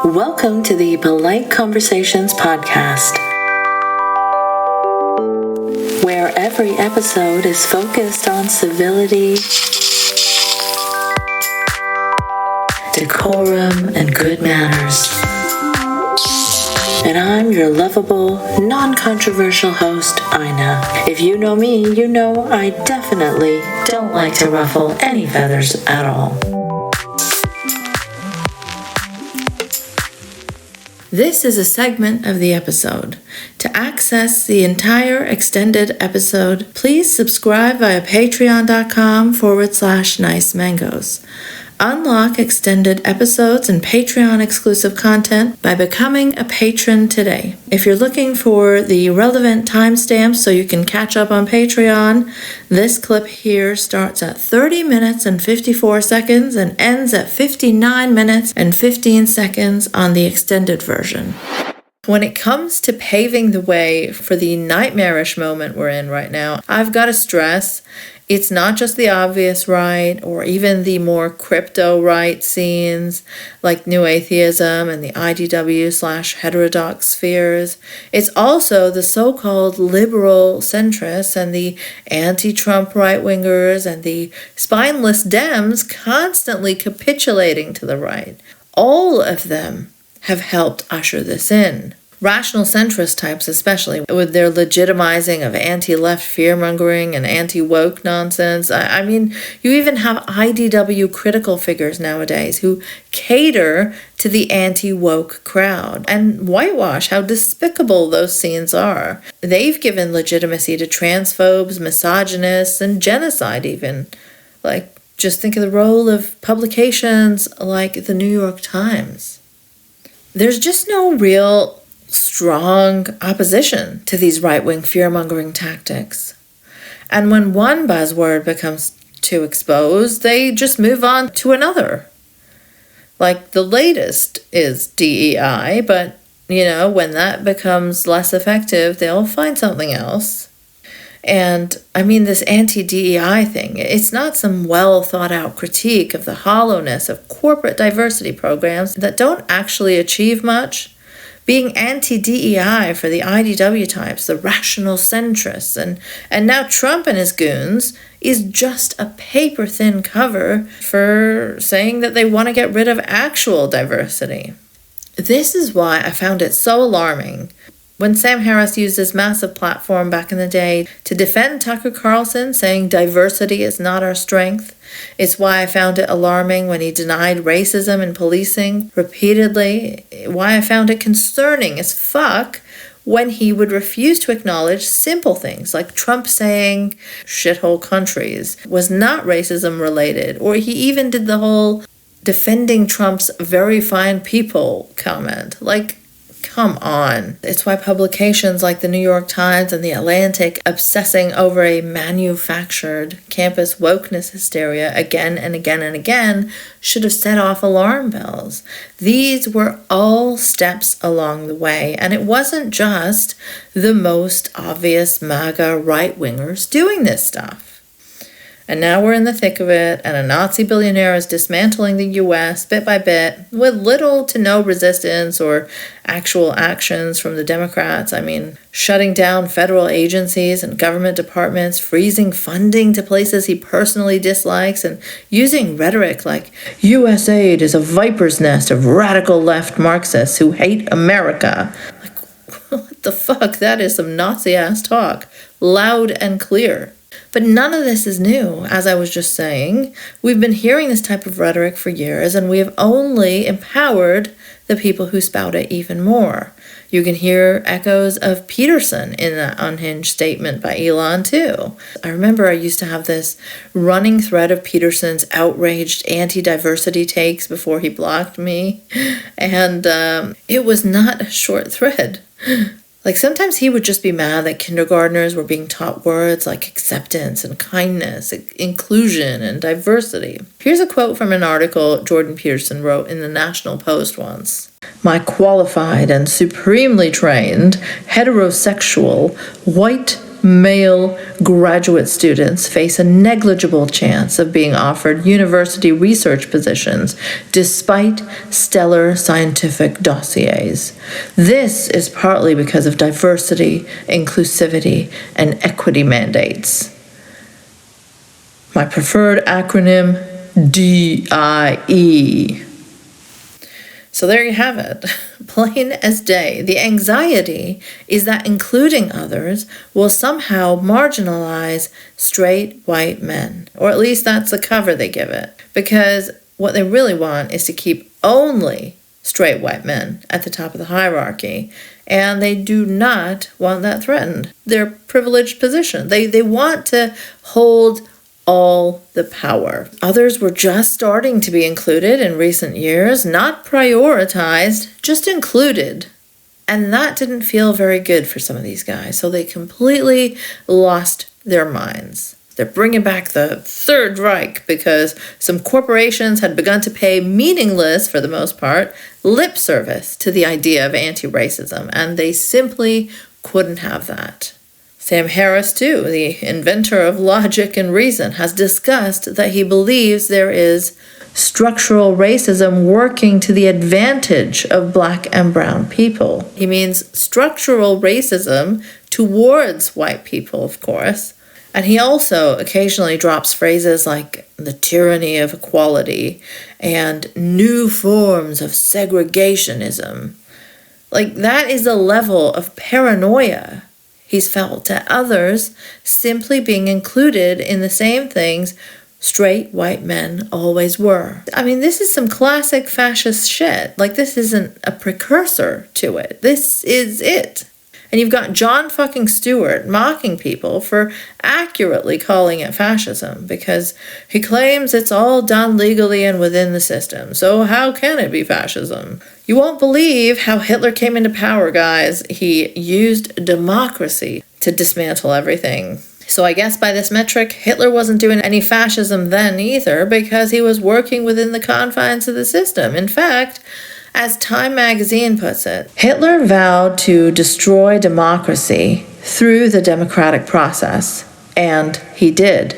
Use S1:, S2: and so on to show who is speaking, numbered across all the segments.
S1: Welcome to the Polite Conversations podcast, where every episode is focused on civility, decorum, and good manners. And I'm your lovable, non-controversial host, Ina. If you know me, you know I definitely don't like to ruffle any feathers at all. This is a segment of the episode. To access the entire extended episode, please subscribe via patreon.com/nice mangoes. Unlock extended episodes and Patreon exclusive content by becoming a patron today. If you're looking for the relevant timestamps so you can catch up on Patreon, this clip here starts at 30 minutes and 54 seconds and ends at 59 minutes and 15 seconds on the extended version. When it comes to paving the way for the nightmarish moment we're in right now, I've got to stress it's not just the obvious right or even the more crypto right scenes like New Atheism and the IDW/heterodox spheres. It's also the so-called liberal centrists and the anti-Trump right-wingers and the spineless Dems constantly capitulating to the right. All of them have helped usher this in. Rational Centrist types especially, with their legitimizing of anti-left fearmongering and anti-woke nonsense. I mean, you even have IDW critical figures nowadays who cater to the anti-woke crowd and whitewash how despicable those scenes are. They've given legitimacy to transphobes, misogynists, and genocide even. Just think of the role of publications like the New York Times. There's just no real strong opposition to these right-wing fear-mongering tactics. And when one buzzword becomes too exposed, they just move on to another. Like the latest is DEI, but, when that becomes less effective, they'll find something else. And, this anti-DEI thing, it's not some well-thought-out critique of the hollowness of corporate diversity programs that don't actually achieve much. Being anti-DEI for the IDW types, the Rational Centrists, and now Trump and his goons is just a paper-thin cover for saying that they want to get rid of actual diversity. This is why I found it so alarming when Sam Harris used his massive platform back in the day to defend Tucker Carlson, saying diversity is not our strength. It's why I found it alarming when he denied racism in policing repeatedly. Why I found it concerning as fuck when he would refuse to acknowledge simple things like Trump saying shithole countries was not racism related, or he even did the whole defending Trump's very fine people comment. Come on. It's why publications like the New York Times and the Atlantic obsessing over a manufactured campus wokeness hysteria again and again and again should have set off alarm bells. These were all steps along the way, and it wasn't just the most obvious MAGA right-wingers doing this stuff. And now we're in the thick of it, and a Nazi billionaire is dismantling the U.S. bit by bit with little to no resistance or actual actions from the Democrats. Shutting down federal agencies and government departments, freezing funding to places he personally dislikes, and using rhetoric like U.S. aid is a viper's nest of radical left Marxists who hate America. What the fuck? That is some Nazi-ass talk, loud and clear. But none of this is new, as I was just saying. We've been hearing this type of rhetoric for years, and we have only empowered the people who spout it even more. You can hear echoes of Peterson in that unhinged statement by Elon, too. I remember I used to have this running thread of Peterson's outraged anti-diversity takes before he blocked me, and it was not a short thread. Sometimes he would just be mad that kindergartners were being taught words like acceptance and kindness, inclusion and diversity. Here's a quote from an article Jordan Peterson wrote in the National Post once. "My qualified and supremely trained, heterosexual, white, male graduate students face a negligible chance of being offered university research positions despite stellar scientific dossiers. This is partly because of diversity, inclusivity, and equity mandates. My preferred acronym, DIE. So there you have it, plain as day. The anxiety is that including others will somehow marginalize straight white men, or at least that's the cover they give it, because what they really want is to keep only straight white men at the top of the hierarchy, and they do not want that threatened. Their privileged position. They want to hold all the power. Others were just starting to be included in recent years, not prioritized, just included. And that didn't feel very good for some of these guys, so they completely lost their minds. They're bringing back the Third Reich because some corporations had begun to pay meaningless, for the most part, lip service to the idea of anti-racism, and they simply couldn't have that. Sam Harris, too, the inventor of logic and reason, has discussed that he believes there is structural racism working to the advantage of black and brown people. He means structural racism towards white people, of course. And he also occasionally drops phrases like the tyranny of equality and new forms of segregationism. Like, that is a level of paranoia he's felt to others simply being included in the same things straight white men always were. I mean, this is some classic fascist shit. Like, this isn't a precursor to it. This is it. And you've got John fucking Stewart mocking people for accurately calling it fascism because he claims it's all done legally and within the system. So how can it be fascism? You won't believe how Hitler came into power, guys. He used democracy to dismantle everything. So I guess by this metric, Hitler wasn't doing any fascism then either because he was working within the confines of the system. In fact, as Time magazine puts it, Hitler vowed to destroy democracy through the democratic process, and he did.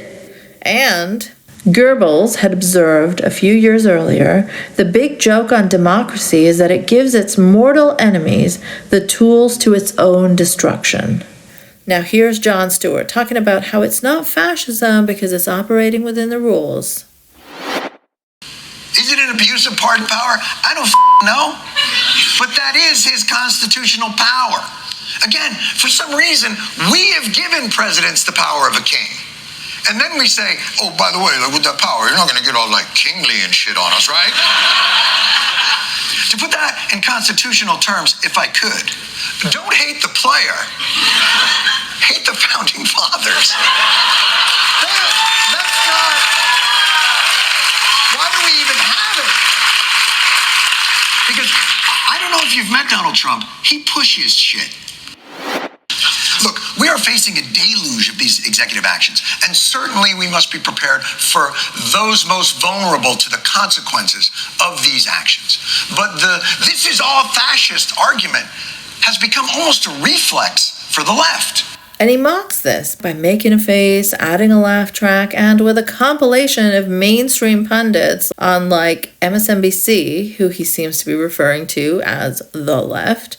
S1: And Goebbels had observed a few years earlier, the big joke on democracy is that it gives its mortal enemies the tools to its own destruction. Now here's Jon Stewart talking about how it's not fascism because it's operating within the rules.
S2: Is it an abuse of pardon power? I don't know. But that is his constitutional power. Again, for some reason, we have given presidents the power of a king. And then we say, oh, by the way, with that power, you're not going to get all like kingly and shit on us, right? To put that in constitutional terms, if I could, don't hate the player. Hate the founding fathers. That's not... Why do we even have it? Because I don't know if you've met Donald Trump. He pushes shit. Look, we are facing a deluge of these executive actions, and certainly we must be prepared for those most vulnerable to the consequences of these actions. But this is all fascist argument has become almost a reflex for the left.
S1: And he mocks this by making a face, adding a laugh track, and with a compilation of mainstream pundits on like MSNBC, who he seems to be referring to as the left.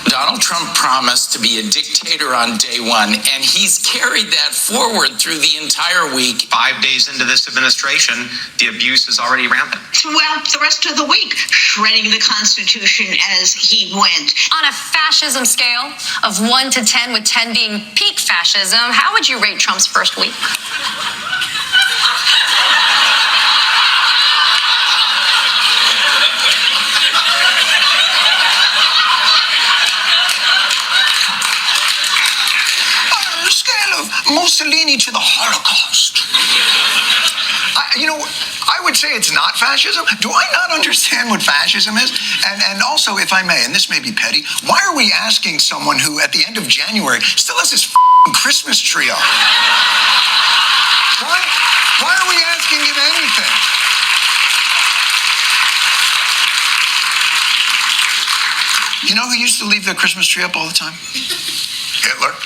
S3: Donald Trump promised to be a dictator on day one, and he's carried that forward through the entire week.
S4: 5 days into this administration, the abuse is already rampant.
S5: Throughout the rest of the week, shredding the Constitution as he went.
S6: On a fascism scale of 1 to 10, with 10 being peak fascism, how would you rate Trump's first week?
S2: Mussolini to the Holocaust. I would say it's not fascism. Do I not understand what fascism is? And also, if I may, and this may be petty, why are we asking someone who at the end of January still has his Christmas tree up? Why are we asking him anything? You know who used to leave the Christmas tree up all the time? Hitler.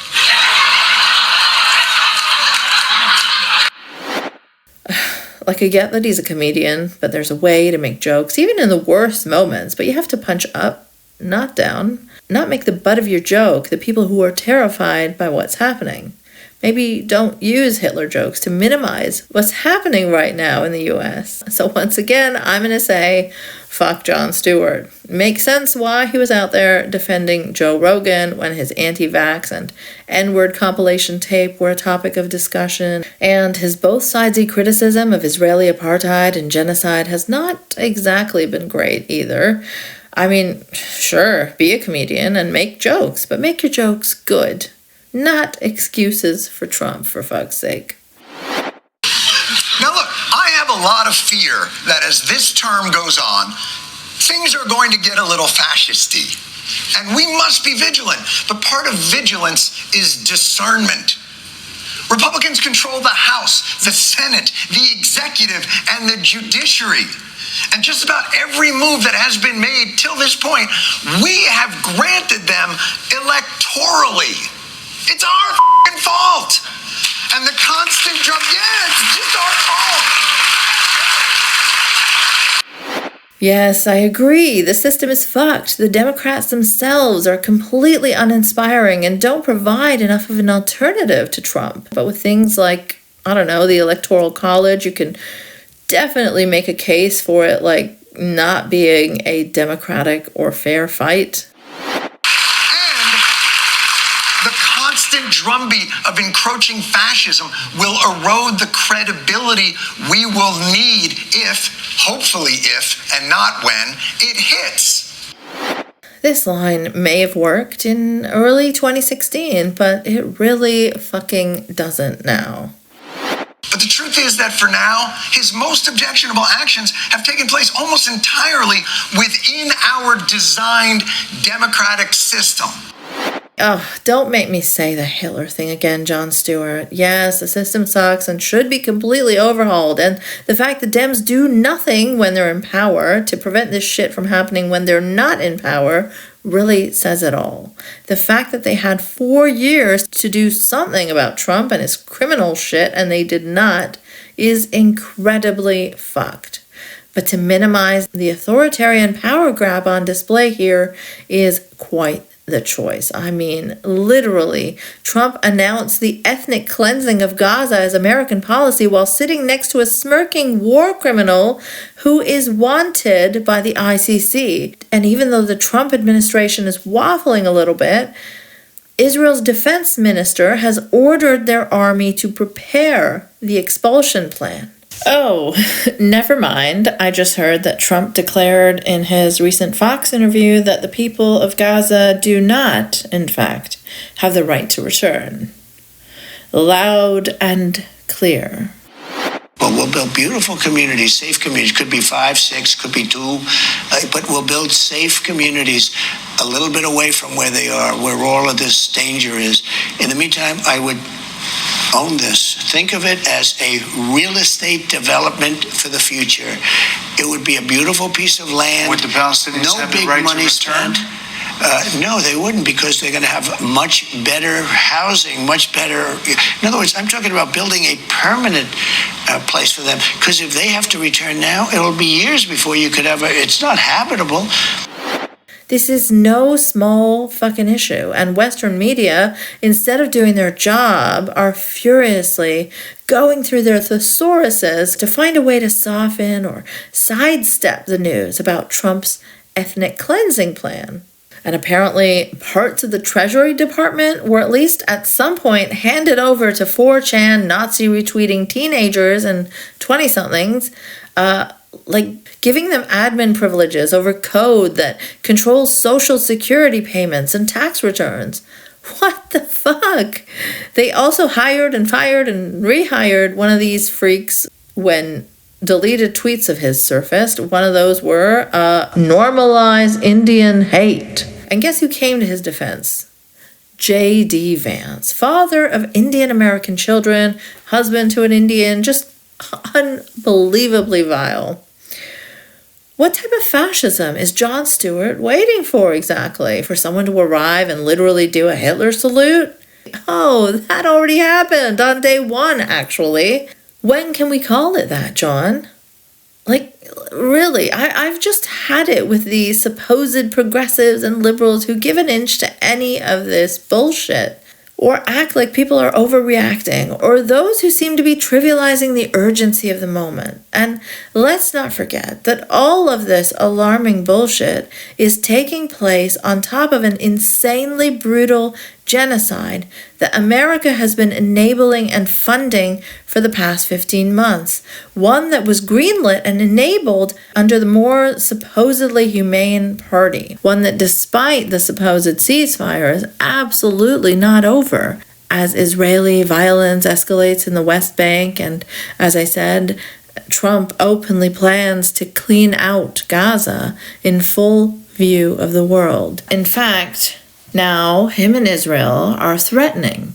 S1: Like, I get that he's a comedian, but there's a way to make jokes, even in the worst moments. But you have to punch up, not down. Not make the butt of your joke the people who are terrified by what's happening. Maybe don't use Hitler jokes to minimize what's happening right now in the US. So once again, I'm going to say, fuck Jon Stewart. Makes sense why he was out there defending Joe Rogan when his anti-vax and N-word compilation tape were a topic of discussion, and his both sidesy criticism of Israeli apartheid and genocide has not exactly been great either. I mean, sure, be a comedian and make jokes, but make your jokes good. Not excuses for Trump, for fuck's sake.
S2: Now look, I have a lot of fear that as this term goes on, things are going to get a little fascisty. And we must be vigilant. But part of vigilance is discernment. Republicans control the House, the Senate, the executive, and the judiciary. And just about every move that has been made till this point, we have granted them electorally. It's our f***ing fault. And the constant drum, it's just our fault.
S1: Yes, I agree. The system is fucked. The Democrats themselves are completely uninspiring and don't provide enough of an alternative to Trump. But with things like, I don't know, the Electoral College, you can definitely make a case for it like not being a democratic or fair fight.
S2: Constant drumbeat of encroaching fascism will erode the credibility we will need hopefully if, and not when, it hits.
S1: This line may have worked in early 2016, but it really fucking doesn't now.
S2: But the truth is that for now, his most objectionable actions have taken place almost entirely within our designed democratic system.
S1: Oh, don't make me say the Hitler thing again, Jon Stewart. Yes, the system sucks and should be completely overhauled. And the fact that Dems do nothing when they're in power to prevent this shit from happening when they're not in power really says it all. The fact that they had 4 years to do something about Trump and his criminal shit and they did not is incredibly fucked. But to minimize the authoritarian power grab on display here is quite the choice. I mean, literally, Trump announced the ethnic cleansing of Gaza as American policy while sitting next to a smirking war criminal who is wanted by the ICC. And even though the Trump administration is waffling a little bit, Israel's defense minister has ordered their army to prepare the expulsion plan. Oh, never mind. I just heard that Trump declared in his recent Fox interview that the people of Gaza do not, in fact, have the right to return. Loud and clear.
S7: Well, we'll build beautiful communities, safe communities. Could be 5, 6, could be 2, but we'll build safe communities a little bit away from where they are, where all of this danger is. In the meantime, I would own this. Think of it as a real estate development for the future. It would be a beautiful piece of land.
S8: Would the Palestinians have the right to return?
S7: No, they wouldn't, because they're going to have much better housing, much better. In other words, I'm talking about building a permanent place for them, because if they have to return now, it'll be years before you could ever. It's not habitable.
S1: This is no small fucking issue, and Western media, instead of doing their job, are furiously going through their thesauruses to find a way to soften or sidestep the news about Trump's ethnic cleansing plan. And apparently parts of the Treasury Department were at least at some point handed over to 4chan Nazi retweeting teenagers and 20-somethings, like giving them admin privileges over code that controls social security payments and tax returns. What the fuck? They also hired and fired and rehired one of these freaks when deleted tweets of his surfaced. One of those were, normalize Indian hate. And guess who came to his defense? J.D. Vance, father of Indian American children, husband to an Indian, just unbelievably vile. What type of fascism is Jon Stewart waiting for exactly? For someone to arrive and literally do a Hitler salute? Oh, that already happened on day 1, actually. When can we call it that, John? Like, really, I've just had it with these supposed progressives and liberals who give an inch to any of this bullshit, or act like people are overreacting, or those who seem to be trivializing the urgency of the moment. And let's not forget that all of this alarming bullshit is taking place on top of an insanely brutal genocide that America has been enabling and funding for the past 15 months. One that was greenlit and enabled under the more supposedly humane party. One that, despite the supposed ceasefire, is absolutely not over, as Israeli violence escalates in the West Bank, and as I said, Trump openly plans to clean out Gaza in full view of the world. In fact, now him and Israel are threatening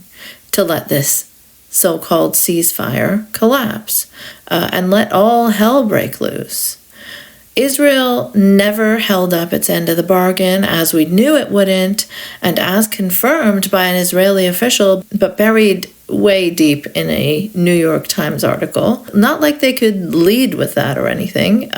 S1: to let this so-called ceasefire collapse and let all hell break loose. Israel never held up its end of the bargain, as we knew it wouldn't, and as confirmed by an Israeli official, but buried way deep in a New York Times article. Not like they could lead with that or anything.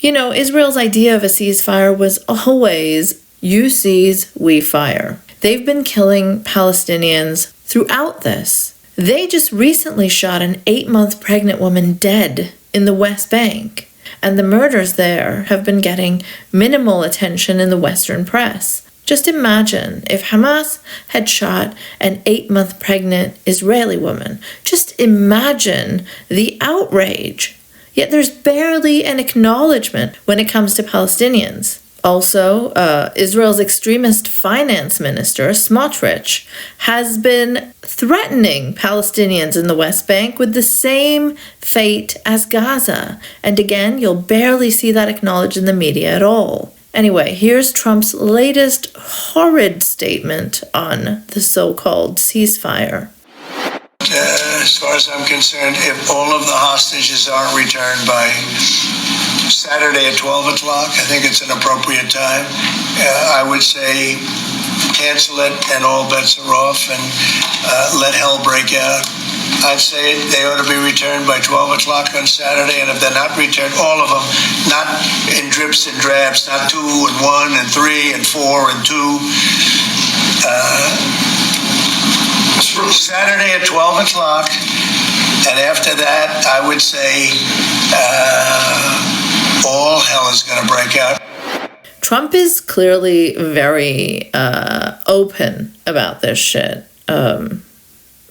S1: Israel's idea of a ceasefire was always, you seize, we fire. They've been killing Palestinians throughout this. They just recently shot an 8-month pregnant woman dead in the West Bank, and the murders there have been getting minimal attention in the Western press. Just imagine if Hamas had shot an 8-month pregnant Israeli woman. Just imagine the outrage. Yet there's barely an acknowledgement when it comes to Palestinians. Also, Israel's extremist finance minister, Smotrich, has been threatening Palestinians in the West Bank with the same fate as Gaza. And again, you'll barely see that acknowledged in the media at all. Anyway, here's Trump's latest horrid statement on the so-called ceasefire.
S7: As far as I'm concerned, if all of the hostages aren't returned by Saturday at 12 o'clock, I think it's an appropriate time. I would say cancel it and all bets are off and let hell break out. I'd say they ought to be returned by 12 o'clock on Saturday, and if they're not returned, all of them, not in drips and drabs, not 2 and 1 and 3 and 4 and 2. Saturday at 12 o'clock, and after that, I would say all hell is going to break out.
S1: Trump is clearly very open about this shit.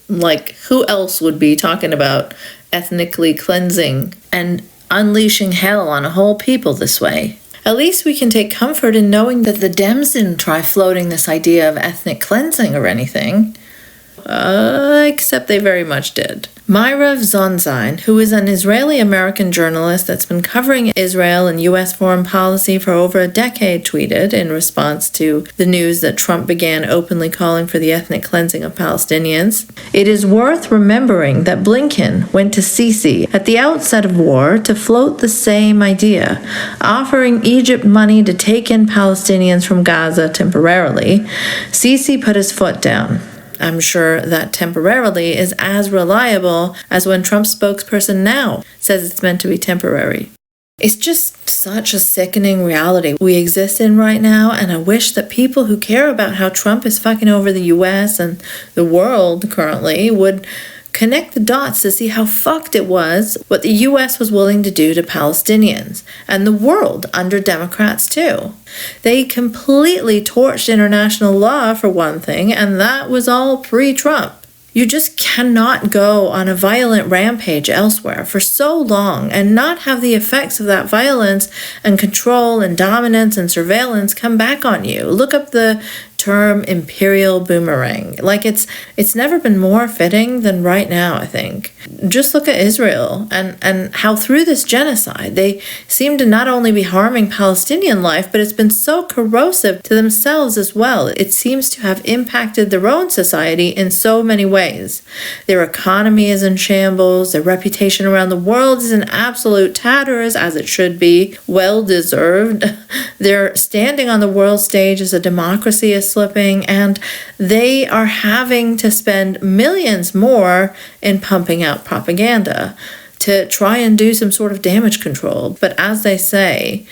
S1: Like, who else would be talking about ethnically cleansing and unleashing hell on a whole people this way? At least we can take comfort in knowing that the Dems didn't try floating this idea of ethnic cleansing or anything. Except they very much did. Myra Zonzine, who is an Israeli-American journalist that's been covering Israel and U.S. foreign policy for over a decade, tweeted in response to the news that Trump began openly calling for the ethnic cleansing of Palestinians. It is worth remembering that Blinken went to Sisi at the outset of war to float the same idea, offering Egypt money to take in Palestinians from Gaza temporarily. Sisi put his foot down. I'm sure that temporarily is as reliable as when Trump's spokesperson now says it's meant to be temporary. It's just such a sickening reality we exist in right now, and I wish that people who care about how Trump is fucking over the US and the world currently would connect the dots to see how fucked it was what the US was willing to do to Palestinians, and the world under Democrats too. They completely torched international law for one thing, and that was all pre-Trump. You just cannot go on a violent rampage elsewhere for so long and not have the effects of that violence and control and dominance and surveillance come back on you. Look up the term imperial boomerang. Like, it's never been more fitting than right now, I think. Just look at Israel and how through this genocide they seem to not only be harming Palestinian life, but it's been so corrosive to themselves as well. It seems to have impacted their own society in so many ways. Their economy is in shambles, their reputation around the world is in absolute tatters, as it should be, well deserved. Their standing on the world stage as a democracy is slipping, and they are having to spend millions more in pumping out propaganda to try and do some sort of damage control. But as they say,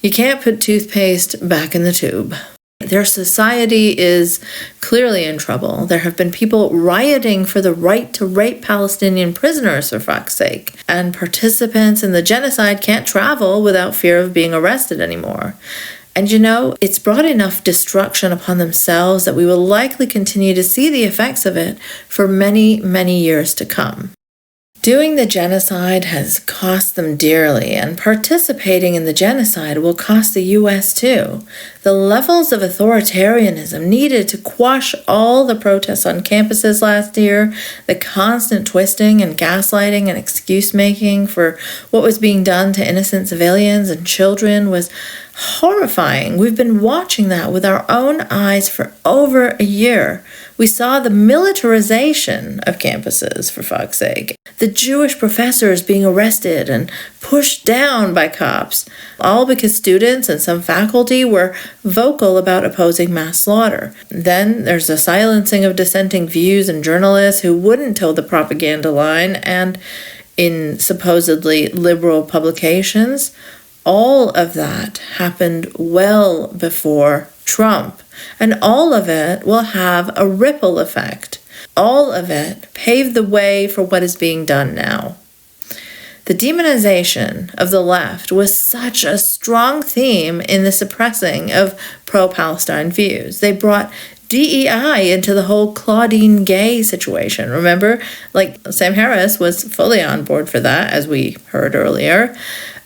S1: you can't put toothpaste back in the tube. Their society is clearly in trouble. There have been people rioting for the right to rape Palestinian prisoners, for fuck's sake. And participants in the genocide can't travel without fear of being arrested anymore. And it's brought enough destruction upon themselves that we will likely continue to see the effects of it for many, many years to come. Doing the genocide has cost them dearly, and participating in the genocide will cost the U.S. too. The levels of authoritarianism needed to quash all the protests on campuses last year, the constant twisting and gaslighting and excuse-making for what was being done to innocent civilians and children was horrifying. We've been watching that with our own eyes for over a year. We saw the militarization of campuses, for fuck's sake. The Jewish professors being arrested and pushed down by cops, all because students and some faculty were vocal about opposing mass slaughter. Then there's the silencing of dissenting views and journalists who wouldn't toe the propaganda line, and in supposedly liberal publications, all of that happened well before Trump. And all of it will have a ripple effect. All of it paved the way for what is being done now. The demonization of the left was such a strong theme in the suppressing of pro-Palestine views. They brought DEI into the whole Claudine Gay situation. Remember, Sam Harris was fully on board for that, as we heard earlier.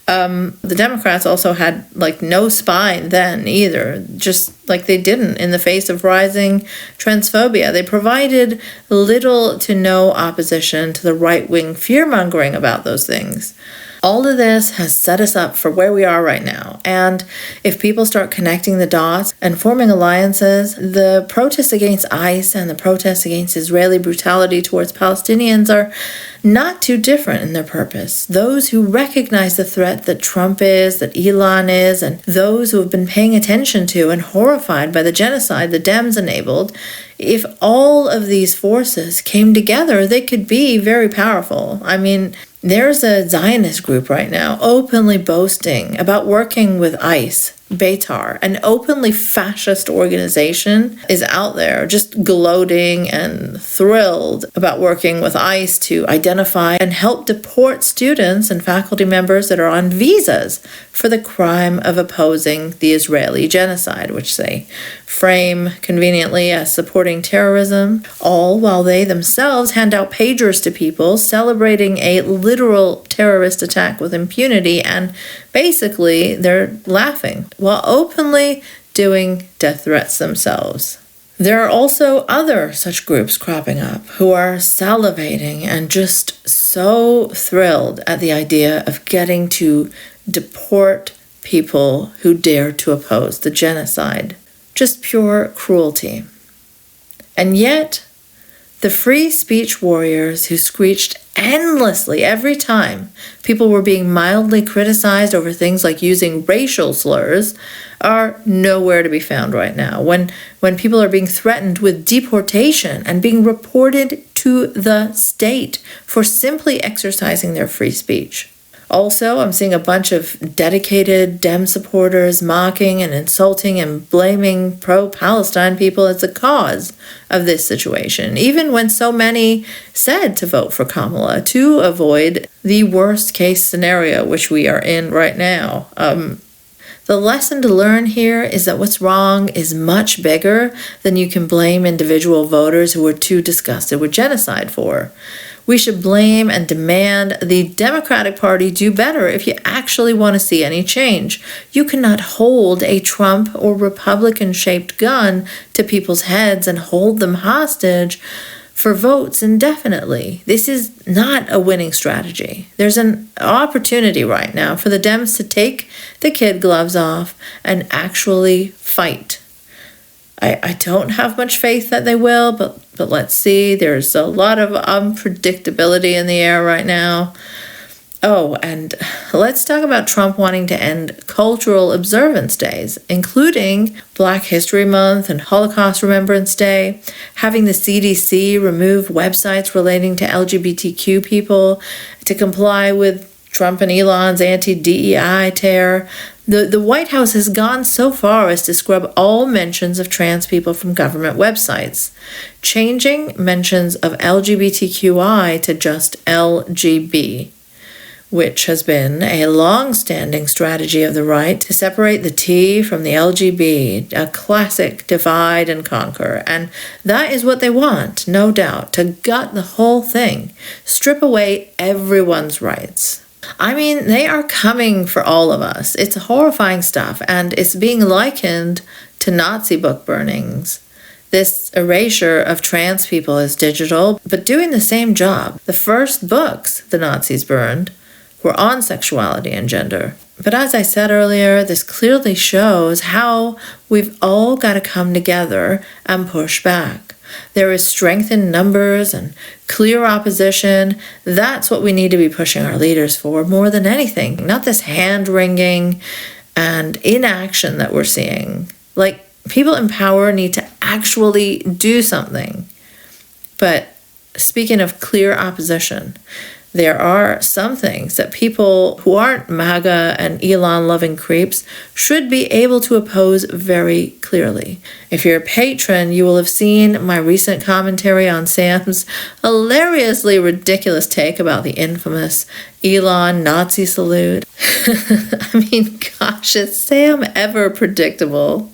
S1: The Democrats also had no spine then either, just like they didn't in the face of rising transphobia. They provided little to no opposition to the right-wing fearmongering about those things. All of this has set us up for where we are right now. And if people start connecting the dots and forming alliances, the protests against ICE and the protests against Israeli brutality towards Palestinians are not too different in their purpose. Those who recognize the threat that Trump is, that Elon is, and those who have been paying attention to and horrified by the genocide the Dems enabled, if all of these forces came together, they could be very powerful. I mean, there's a Zionist group right now openly boasting about working with ICE, Beitar, an openly fascist organization, is out there just gloating and thrilled about working with ICE to identify and help deport students and faculty members that are on visas for the crime of opposing the Israeli genocide, which they frame conveniently as supporting terrorism, all while they themselves hand out pagers to people celebrating a literal terrorist attack with impunity, and basically they're laughing while openly doing death threats themselves. There are also other such groups cropping up who are salivating and just so thrilled at the idea of getting to deport people who dare to oppose the genocide. Just pure cruelty. And yet, the free speech warriors who screeched endlessly every time people were being mildly criticized over things like using racial slurs are nowhere to be found right now. When people are being threatened with deportation and being reported to the state for simply exercising their free speech. Also, I'm seeing a bunch of dedicated Dem supporters mocking and insulting and blaming pro-Palestine people as the cause of this situation, even when so many said to vote for Kamala to avoid the worst case scenario, which we are in right now. The lesson to learn here is that what's wrong is much bigger than you can blame individual voters who were too disgusted with genocide for. We should blame and demand the Democratic Party do better if you actually want to see any change. You cannot hold a Trump or Republican-shaped gun to people's heads and hold them hostage for votes indefinitely. This is not a winning strategy. There's an opportunity right now for the Dems to take the kid gloves off and actually fight. I don't have much faith that they will, but let's see. There's a lot of unpredictability in the air right now. Oh, and let's talk about Trump wanting to end cultural observance days, including Black History Month and Holocaust Remembrance Day, having the CDC remove websites relating to LGBTQ people to comply with Trump and Elon's anti-DEI tear. The White House has gone so far as to scrub all mentions of trans people from government websites, changing mentions of LGBTQI to just LGB, which has been a long-standing strategy of the right to separate the T from the LGB, a classic divide and conquer. And that is what they want, no doubt, to gut the whole thing, strip away everyone's rights. I mean, they are coming for all of us. It's horrifying stuff, and it's being likened to Nazi book burnings. This erasure of trans people is digital, but doing the same job. The first books the Nazis burned were on sexuality and gender. But as I said earlier, this clearly shows how we've all got to come together and push back. There is strength in numbers and clear opposition. That's what we need to be pushing our leaders for more than anything, not this hand-wringing and inaction that we're seeing. Like, people in power need to actually do something. But speaking of clear opposition, there are some things that people who aren't MAGA and Elon-loving creeps should be able to oppose very clearly. If you're a patron, you will have seen my recent commentary on Sam's hilariously ridiculous take about the infamous Elon Nazi salute. I mean, gosh, is Sam ever predictable?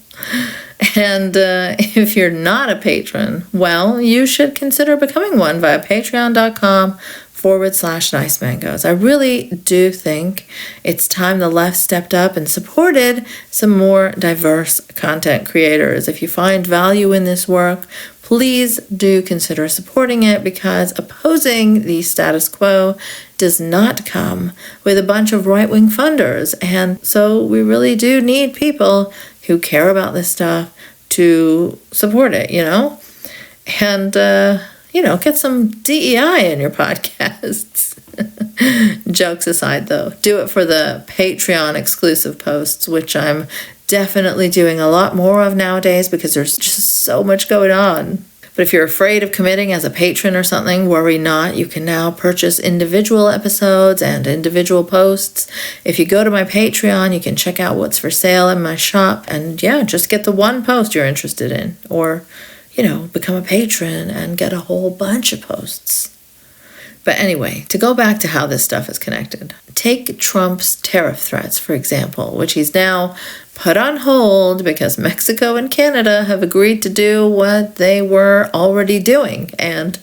S1: And if you're not a patron, well, you should consider becoming one via patreon.com/Nice Mangoes. I really do think it's time the left stepped up and supported some more diverse content creators. If you find value in this work, please do consider supporting it, because opposing the status quo does not come with a bunch of right-wing funders. And so we really do need people who care about this stuff to support it, And, get some DEI in your podcasts. Jokes aside, though, do it for the Patreon exclusive posts, which I'm definitely doing a lot more of nowadays because there's just so much going on. But if you're afraid of committing as a patron or something, worry not. You can now purchase individual episodes and individual posts. If you go to my Patreon, you can check out what's for sale in my shop and, just get the one post you're interested in. Or, become a patron and get a whole bunch of posts. But anyway, to go back to how this stuff is connected. Take Trump's tariff threats, for example, which he's now put on hold because Mexico and Canada have agreed to do what they were already doing. And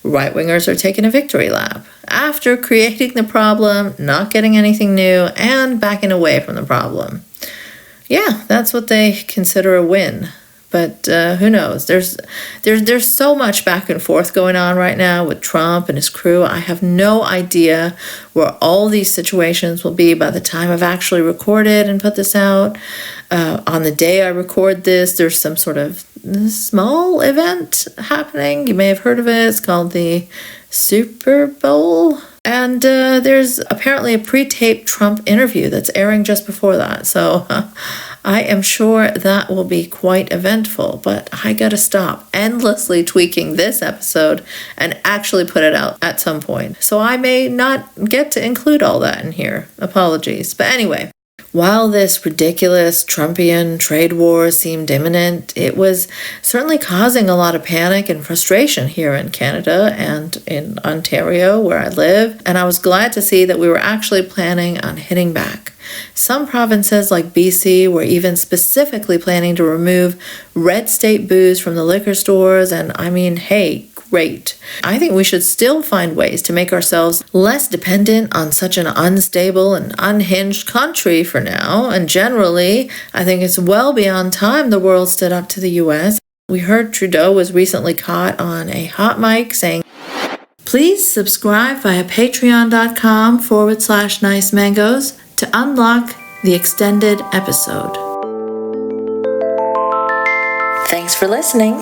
S1: right-wingers are taking a victory lap after creating the problem, not getting anything new, and backing away from the problem. Yeah, that's what they consider a win. But who knows? There's so much back and forth going on right now with Trump and his crew. I have no idea where all these situations will be by the time I've actually recorded and put this out. On the day I record this, there's some sort of small event happening. You may have heard of it. It's called the Super Bowl. And there's apparently a pre-taped Trump interview that's airing just before that. So I am sure that will be quite eventful. But I gotta stop endlessly tweaking this episode and actually put it out at some point. So I may not get to include all that in here. Apologies. But anyway, while this ridiculous Trumpian trade war seemed imminent, it was certainly causing a lot of panic and frustration here in Canada and in Ontario, where I live, and I was glad to see that we were actually planning on hitting back. Some provinces like BC were even specifically planning to remove red state booze from the liquor stores, and I mean, hey, great. I think we should still find ways to make ourselves less dependent on such an unstable and unhinged country for now, and generally, I think it's well beyond time the world stood up to the US. We heard Trudeau was recently caught on a hot mic saying, "Please subscribe via patreon.com/Nice Mangoes to unlock the extended episode." Thanks for listening.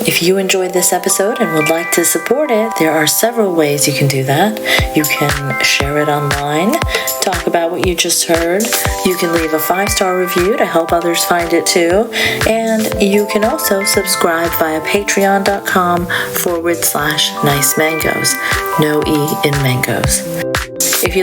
S1: If you enjoyed this episode and would like to support it, there are several ways you can do that. You can share it online, talk about what you just heard. You can leave a 5-star review to help others find it too. And you can also subscribe via patreon.com/nice mangoes. No E in mangoes. If you